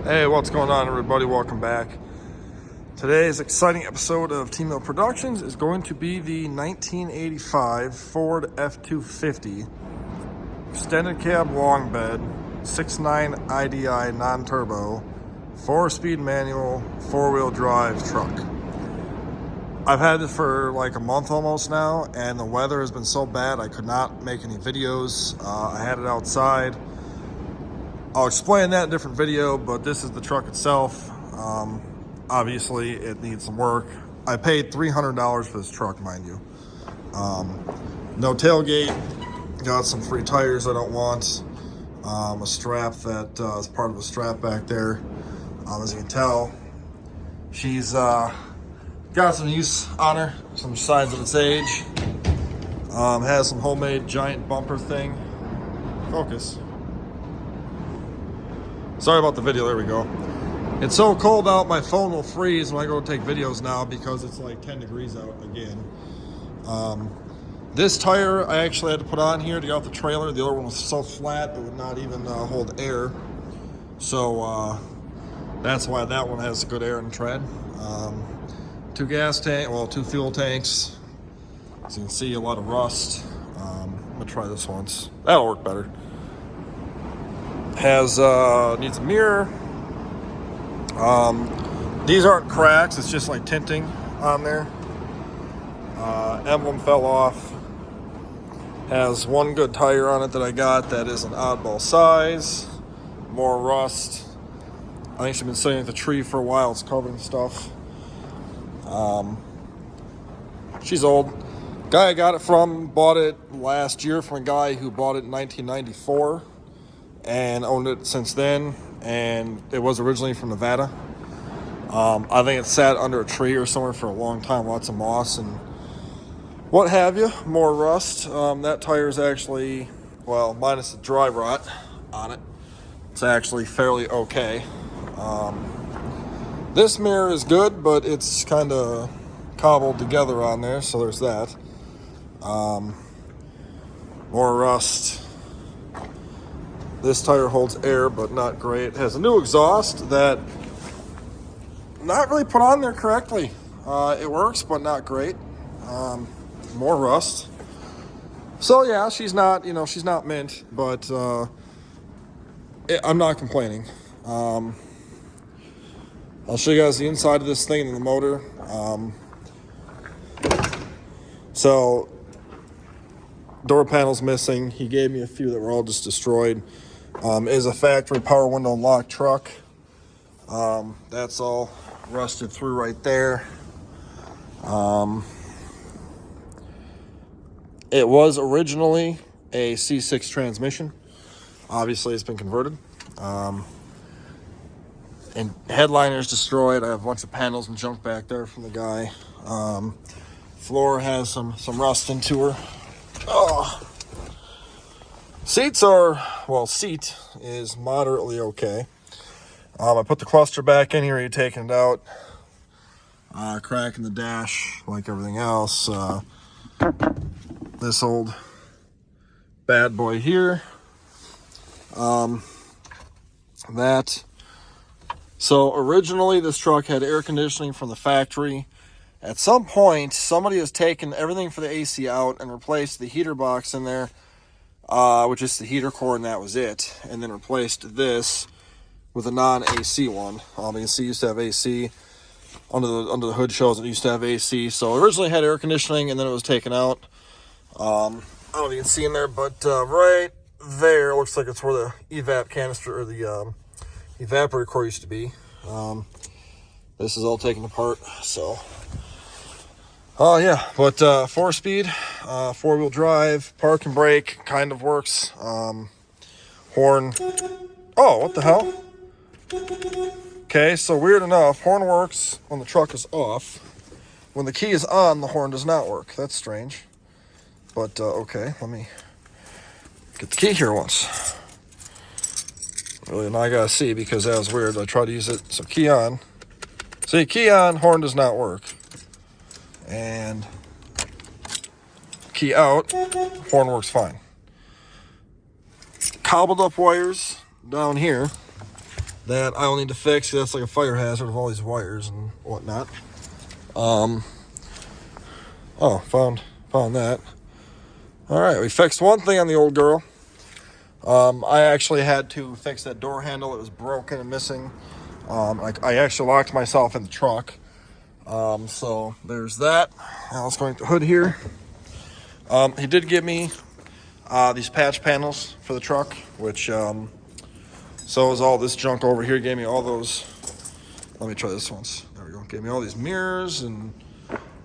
Hey, what's going on, everybody? Welcome back. Today's exciting episode of T-Mill Productions is going to be the 1985 Ford F250 extended cab long bed 6.9 IDI non-turbo 4-speed manual 4-wheel drive truck. I've had it for like a month almost now, and the weather has been so bad I could not make any videos. I had it outside. I'll explain that in a different video, but this is the truck itself. Obviously, it needs some work. I paid $300 for this truck, mind you. No tailgate. Got some free tires I don't want. A strap that is part of a strap back there. As you can tell, she's got some use on her, some signs of its age. Has some homemade giant bumper thing. Focus. Sorry about the video, there we go. It's so cold out, my phone will freeze when I go to take videos now because it's like 10 degrees out again. This tire I actually had to put on here to get off the trailer. The other one was so flat it would not even hold air. So that's why that one has good air and tread. Two fuel tanks. As you can see, a lot of rust. I'm gonna try this once. That'll work better. Needs a mirror. These aren't cracks, it's just like tinting on there. Emblem fell off. Has one good tire on it that I got that is an oddball size. More rust. I think she's been sitting at the tree for a while. It's covered in stuff. She's old. Guy I got it from bought it last year from a guy who bought it in 1994 and owned it since then, and it was originally from Nevada. I think it sat under a tree or somewhere for a long time, lots of moss and what have you, more rust. That tire is actually, well, minus the dry rot on it, it's actually fairly okay. This mirror is good, but it's kind of cobbled together on there, so there's that. More rust. This tire holds air, but not great. It has a new exhaust that not really put on there correctly. It works, but not great. More rust. So yeah, she's not mint, but I'm not complaining. I'll show you guys the inside of this thing and the motor. So door panel's missing. He gave me a few that were all just destroyed. Is a factory power window lock truck. That's all rusted through right there. It was originally a C6 transmission. Obviously, it's been converted. And headliner's destroyed. I have a bunch of panels and junk back there from the guy. Floor has some rust into her. Oh. Seat is moderately okay. I put the cluster back in here, you're taking it out. Crack in the dash, like everything else. This old bad boy here. So originally this truck had air conditioning from the factory. At some point, somebody has taken everything for the AC out and replaced the heater box in there, which is the heater core, and that was it. And then replaced this with a non-AC one. You can see it used to have AC. Under the hood shows it used to have AC. So originally it had air conditioning, and then it was taken out. I don't know if you can see in there, but right there looks like it's where the evap canister or the evaporator core used to be. This is all taken apart, so yeah, but 4-speed, 4-wheel drive, park and brake kind of works. Horn, oh, what the hell? Okay, so weird enough, horn works when the truck is off. When the key is on, the horn does not work. That's strange. But okay, let me get the key here once. Really, now I gotta see because that was weird. I tried to use it. So key on. See, key on, horn does not work. And key out, horn works fine. Cobbled up wires down here. that I will need to fix. That's like a fire hazard of all these wires and whatnot. Oh, found that. All right, we fixed one thing on the old girl. I actually had to fix that door handle. It was broken and missing. I actually locked myself in the truck. So there's that. Now let's go into the hood here. He did give me these patch panels for the truck, which so is all this junk over here. He gave me all those. Let me try this once. There we go. Gave me all these mirrors and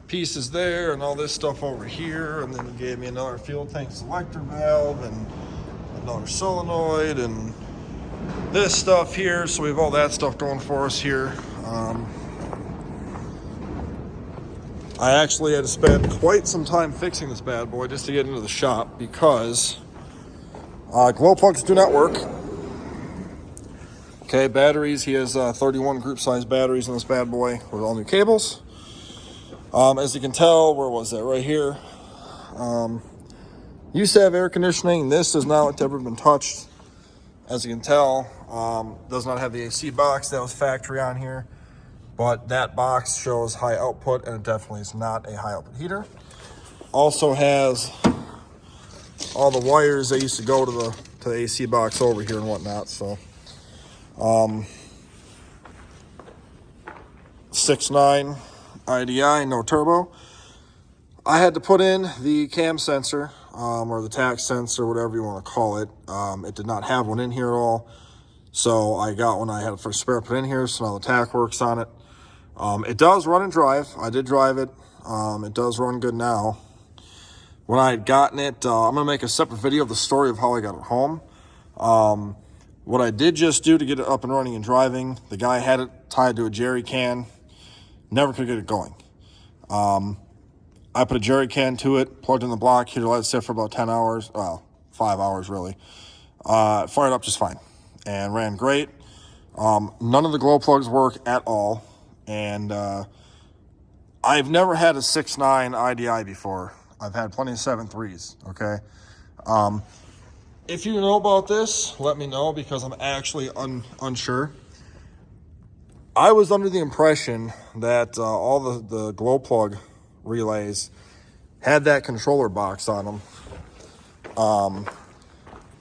pieces there and all this stuff over here. And then he gave me another fuel tank selector valve and another solenoid and this stuff here. So we have all that stuff going for us here. I actually had to spend quite some time fixing this bad boy just to get into the shop because glow plugs do not work. Okay, batteries. He has 31 group size batteries in this bad boy with all new cables. As you can tell, where was that? Right here. Used to have air conditioning. This does not ever been touched. As you can tell, does not have the AC box that was factory on here. But that box shows high output, and it definitely is not a high output heater. Also has all the wires that used to go to the AC box over here and whatnot. So 6.9 IDI, no turbo. I had to put in the cam sensor or the tax sensor, whatever you want to call it. It did not have one in here at all. So I got one. I had a first spare put in here, so now the tack works on it. It does run and drive. I did drive it. It does run good now. When I had gotten it, I'm going to make a separate video of the story of how I got it home. What I did just do to get it up and running and driving, the guy had it tied to a jerry can. Never could get it going. I put a jerry can to it, plugged in the block heater, let it sit for about 10 hours. Well, 5 hours really. Fired up just fine and ran great. None of the glow plugs work at all. And I've never had a 6.9 IDI before. I've had plenty of 7.3s, okay? If you know about this, let me know because I'm actually unsure. I was under the impression that all the glow plug relays had that controller box on them.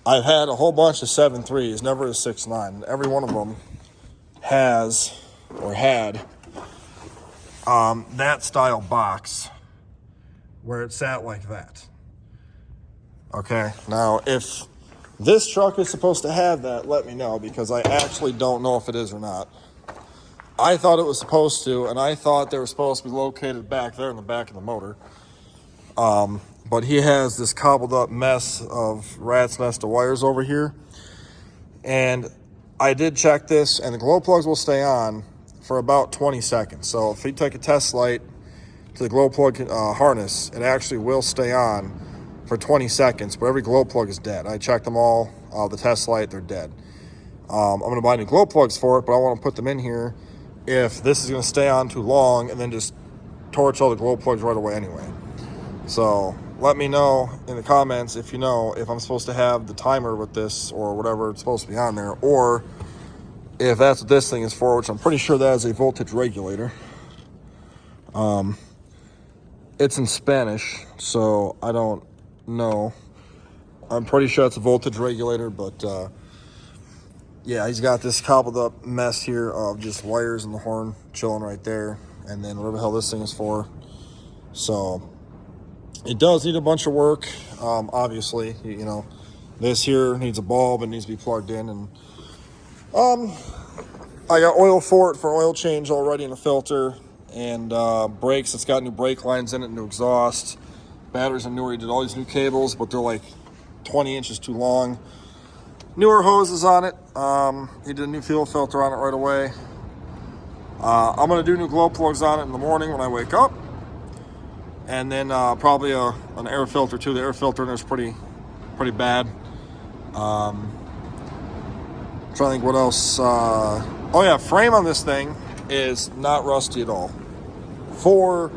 I've had a whole bunch of 7.3s, never a 6.9. Every one of them has or had that style box where it sat like that. Okay, now if this truck is supposed to have that, let me know because I actually don't know if it is or not. I thought it was supposed to, and I thought they were supposed to be located back there in the back of the motor. But he has this cobbled up mess of rat's nest of wires over here. And I did check this, and the glow plugs will stay on for about 20 seconds. So if you take a test light to the glow plug harness, it actually will stay on for 20 seconds, but every glow plug is dead. I checked them all, the test light, they're dead. I'm gonna buy new glow plugs for it, but I wanna put them in here if this is gonna stay on too long and then just torch all the glow plugs right away anyway. So let me know in the comments if you know if I'm supposed to have the timer with this or whatever it's supposed to be on there, or if that's what this thing is for, which I'm pretty sure that is a voltage regulator. It's in Spanish, so I don't know. I'm pretty sure it's a voltage regulator, but yeah, he's got this cobbled up mess here of just wires and the horn chilling right there, and then whatever the hell this thing is for. So it does need a bunch of work. Obviously, you know, this here needs a bulb and needs to be plugged in, and I got oil for it for oil change already in a filter, and brakes. It's got new brake lines in it, new exhaust. Batteries are newer. He did all these new cables, but they're like 20 inches too long. Newer hoses on it. He did a new fuel filter on it right away. I'm gonna do new glow plugs on it in the morning when I wake up, and then probably an air filter too. The air filter in there is pretty bad. Trying to think what else. Oh yeah, frame on this thing is not rusty at all for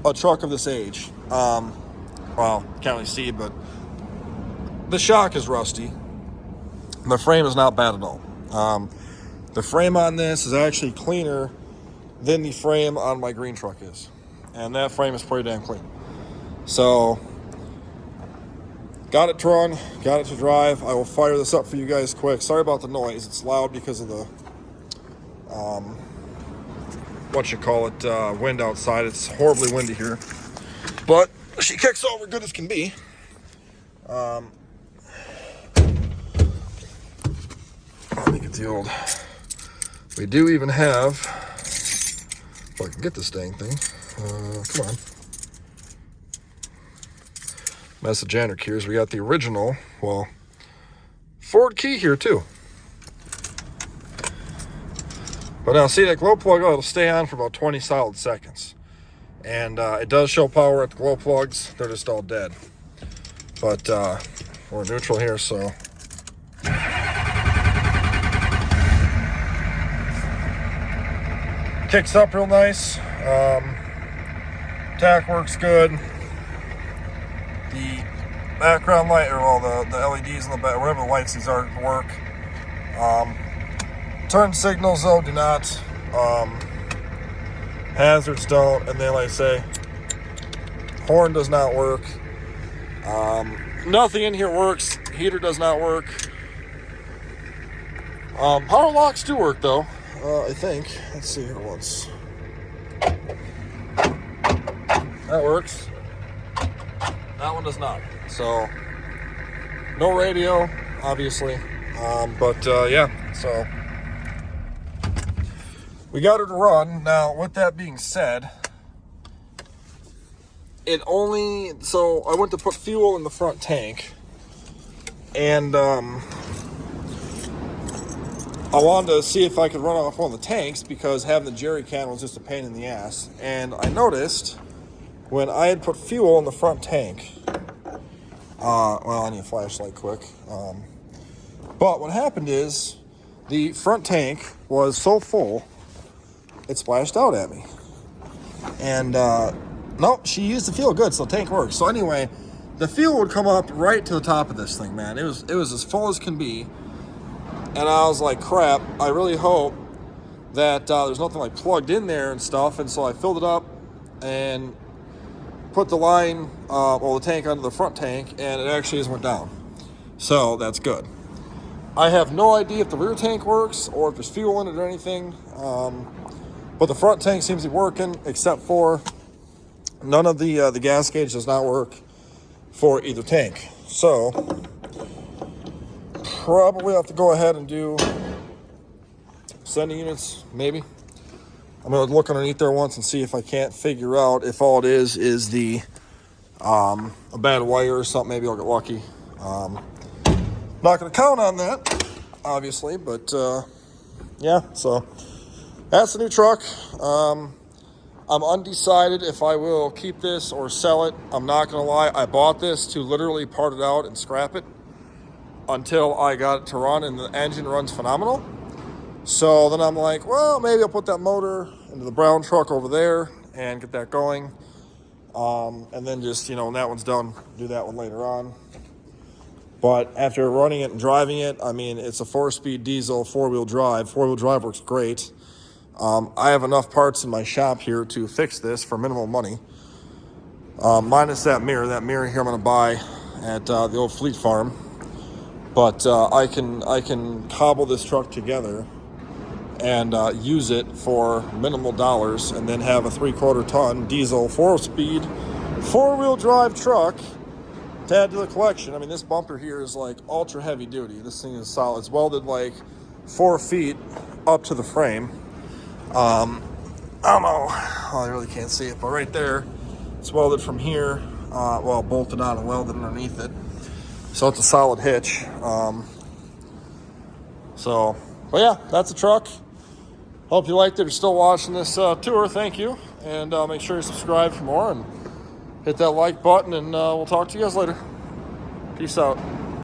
a truck of this age. Well, can't really see, but the shock is rusty. The frame is not bad at all. The frame on this is actually cleaner than the frame on my green truck is. And that frame is pretty damn clean. So, got it to run, got it to drive. I will fire this up for you guys quick. Sorry about the noise. It's loud because of the, wind outside. It's horribly windy here. But she kicks over good as can be. Let me get the old... We do even have... If I can get this dang thing. Come on. Message and keys. We got the original, well, Ford key here too. But now see that glow plug, it'll stay on for about 20 solid seconds. And it does show power at the glow plugs. They're just all dead. But we're neutral here, so. Kicks up real nice. Tack works good. The background light, or all the LEDs in the back, whatever lights these are, work. Turn signals though do not. Hazards don't, and then like I say, horn does not work. Nothing in here works. Heater does not work. Power locks do work though. I think. Let's see here once. That works. That one does not. So, no radio, obviously. Yeah, so we got her to run. Now, with that being said, so I went to put fuel in the front tank, and I wanted to see if I could run off one of the tanks because having the jerry can was just a pain in the ass. And I noticed when I had put fuel in the front tank, well, I need a flashlight quick. But what happened is the front tank was so full, it splashed out at me. And nope, she used the fuel good, so the tank works. So anyway, the fuel would come up right to the top of this thing, man. It was as full as can be. And I was like, crap, I really hope that there's nothing like plugged in there and stuff. And so I filled it up and put the line, the tank onto the front tank, and it actually just went down. So that's good. I have no idea if the rear tank works or if there's fuel in it or anything. But the front tank seems to be working, except for none of the gas gauge does not work for either tank. So probably have to go ahead and do sending units, maybe. I'm going to look underneath there once and see if I can't figure out if all it is the a bad wire or something. Maybe I'll get lucky. Not going to count on that, obviously, but yeah, so that's the new truck. I'm undecided if I will keep this or sell it. I'm not going to lie. I bought this to literally part it out and scrap it until I got it to run, and the engine runs phenomenal. So then I'm like, well, maybe I'll put that motor into the brown truck over there and get that going. And then just, when that one's done, do that one later on. But after running it and driving it, I mean, it's a 4-speed diesel, 4-wheel drive. 4-wheel drive works great. I have enough parts in my shop here to fix this for minimal money. Minus that mirror. That mirror here I'm going to buy at the old Fleet Farm. But I can cobble this truck together and use it for minimal dollars, and then have a 3/4 ton diesel 4-speed 4-wheel drive truck to add to the collection. I mean, this bumper here is like ultra heavy duty. This thing is solid. It's welded like 4 feet up to the frame. I don't know. I really can't see it, but right there, it's welded from here. Bolted on and welded underneath it. So it's a solid hitch. But yeah, that's a truck. Hope you liked it. If you're still watching this tour, thank you. And make sure you subscribe for more and hit that like button, and we'll talk to you guys later. Peace out.